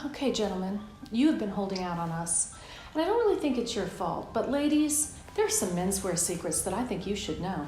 Okay, gentlemen, you have been holding out on us, and I don't really think it's your fault, but ladies, there's some menswear secrets that I think you should know.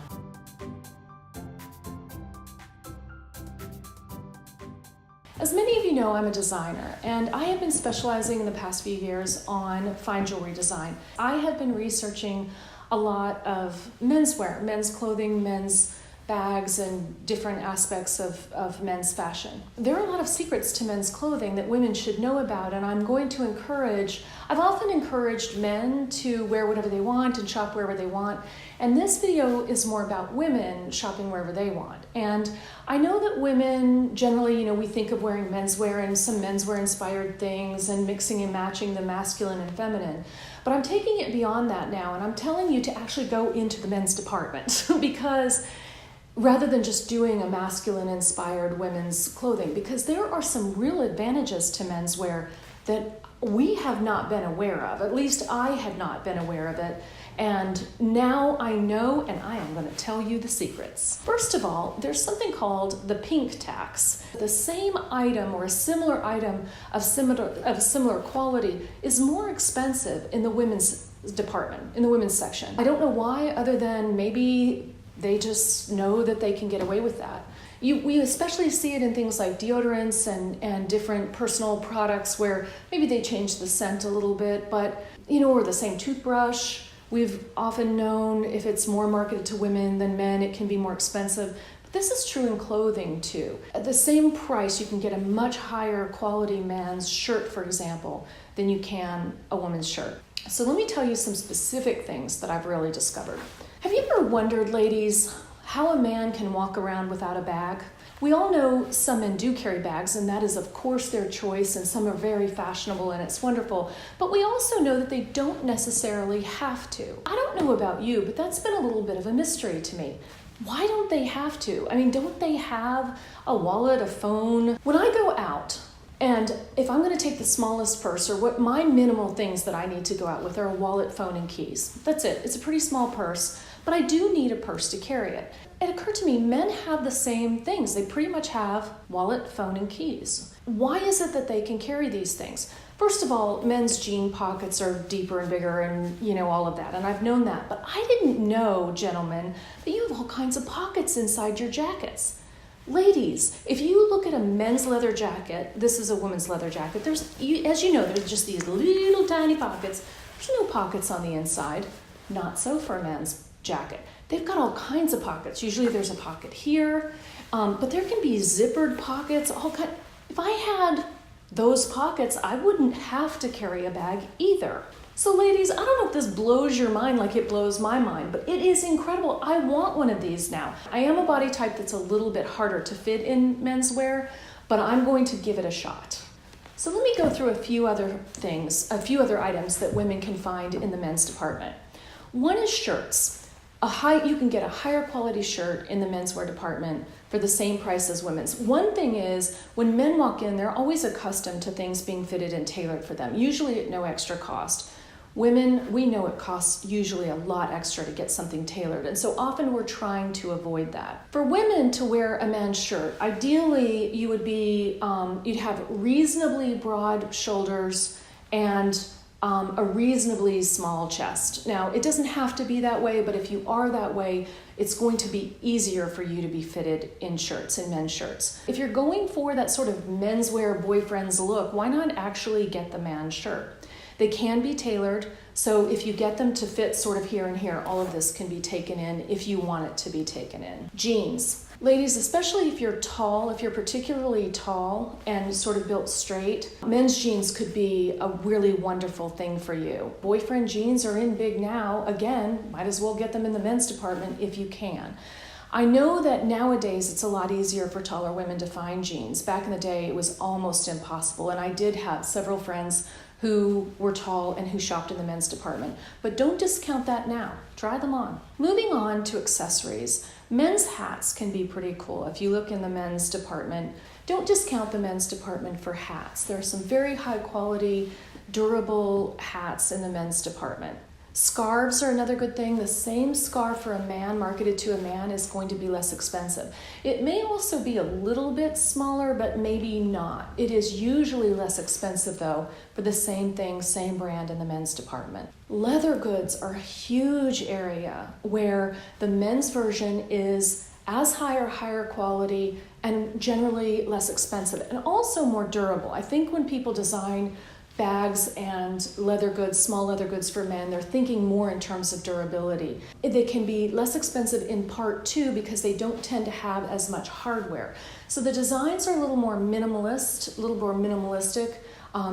As many of you know, I'm a designer, and I have been specializing in the past few years on fine jewelry design. I have been researching a lot of menswear, men's clothing, men's bags, and different aspects of men's fashion. There are a lot of secrets to men's clothing that women should know about, and I'm going to I've often encouraged men to wear whatever they want and shop wherever they want, and this video is more about women shopping wherever they want. And I know that women generally, we think of wearing menswear and some menswear inspired things and mixing and matching the masculine and feminine. But I'm taking it beyond that now, and I'm telling you to actually go into the men's department because rather than just doing a masculine inspired women's clothing, because there are some real advantages to menswear that we have not been aware of. At least I had not been aware of it. And now I know, and I am going to tell you the secrets. First of all, there's something called the pink tax. The same item or a similar item of similar quality is more expensive in the women's department, in the women's section. I don't know why, other than maybe they just know that they can get away with that. We especially see it in things like deodorants and different personal products where maybe they change the scent a little bit, but or the same toothbrush. We've often known if it's more marketed to women than men, it can be more expensive. But this is true in clothing too. At the same price, you can get a much higher quality man's shirt, for example, than you can a woman's shirt. So let me tell you some specific things that I've really discovered. Have you ever wondered, ladies, how a man can walk around without a bag? We all know some men do carry bags, and that is of course their choice, and some are very fashionable and it's wonderful. But we also know that they don't necessarily have to. I don't know about you, but that's been a little bit of a mystery to me. Why don't they have to? Don't they have a wallet, a phone? When I go out, and if I'm going to take the smallest purse, or what my minimal things that I need to go out with are a wallet, phone, and keys. That's it. It's a pretty small purse, but I do need a purse to carry it. It occurred to me, men have the same things. They pretty much have wallet, phone, and keys. Why is it that they can carry these things? First of all, men's jean pockets are deeper and bigger and all of that, and I've known that. But I didn't know, gentlemen, that you have all kinds of pockets inside your jackets. Ladies, if you look at a men's leather jacket, this is a woman's leather jacket, as you know, there's just these little tiny pockets. There's no pockets on the inside. Not so for a man's jacket. They've got all kinds of pockets. Usually there's a pocket here, but there can be zippered pockets. If I had those pockets, I wouldn't have to carry a bag either. So ladies, I don't know if this blows your mind like it blows my mind, but it is incredible. I want one of these now. I am a body type that's a little bit harder to fit in menswear, but I'm going to give it a shot. So let me go through a few other items that women can find in the men's department. One is shirts. You can get a higher quality shirt in the menswear department for the same price as women's. One thing is, when men walk in, they're always accustomed to things being fitted and tailored for them, usually at no extra cost. Women, we know it costs usually a lot extra to get something tailored, and so often we're trying to avoid that. For women to wear a man's shirt, ideally you'd have reasonably broad shoulders and a reasonably small chest. Now, it doesn't have to be that way, but if you are that way, it's going to be easier for you to be fitted in shirts, in men's shirts. If you're going for that sort of menswear boyfriend's look, why not actually get the man's shirt? They can be tailored, so if you get them to fit sort of here and here, all of this can be taken in if you want it to be taken in. Jeans. Ladies, especially if you're tall, if you're particularly tall and sort of built straight, men's jeans could be a really wonderful thing for you. Boyfriend jeans are in big now. Again, might as well get them in the men's department if you can. I know that nowadays it's a lot easier for taller women to find jeans. Back in the day, it was almost impossible, and I did have several friends who were tall and who shopped in the men's department. But don't discount that now. Try them on. Moving on to accessories. Men's hats can be pretty cool. If you look in the men's department, don't discount the men's department for hats. There are some very high quality, durable hats in the men's department. Scarves are another good thing. The same scarf for a man marketed to a man is going to be less expensive. It may also be a little bit smaller, but maybe not. It is usually less expensive though for the same thing, same brand in the men's department. Leather goods are a huge area where the men's version is as high or higher quality and generally less expensive and also more durable. I think when people design bags and leather goods, small leather goods for men, they're thinking more in terms of durability. They can be less expensive in part too because they don't tend to have as much hardware. So the designs are a little more minimalist, a little more minimalistic.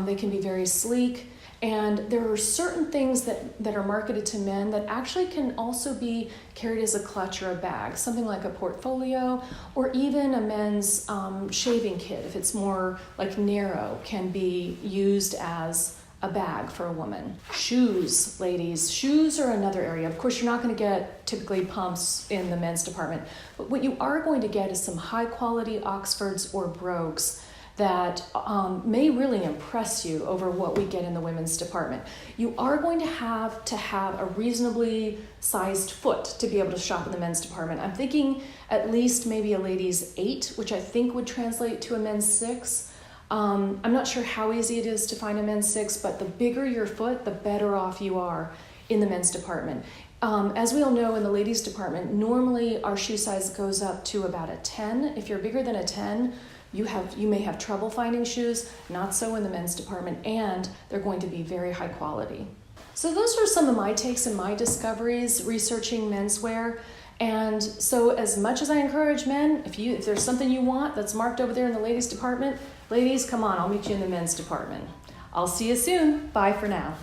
They can be very sleek. And there are certain things that are marketed to men that actually can also be carried as a clutch or a bag, something like a portfolio or even a men's shaving kit, if it's more like narrow, can be used as a bag for a woman. Shoes, ladies. Shoes are another area. Of course, you're not going to get typically pumps in the men's department, but what you are going to get is some high quality Oxfords or brogues that may really impress you over what we get in the women's department. You are going to have a reasonably sized foot to be able to shop in the men's department. I'm thinking at least maybe a lady's 8, which I think would translate to a men's 6. I'm not sure how easy it is to find a men's 6, but the bigger your foot, the better off you are in the men's department. As we all know, in the ladies' department, normally our shoe size goes up to about a 10. If you're bigger than a 10, you may have trouble finding shoes. Not so in the men's department, and they're going to be very high quality. So those are some of my takes and my discoveries researching menswear. And so as much as I encourage men, if there's something you want that's marked over there in the ladies' department, ladies, come on, I'll meet you in the men's department. I'll see you soon. Bye for now.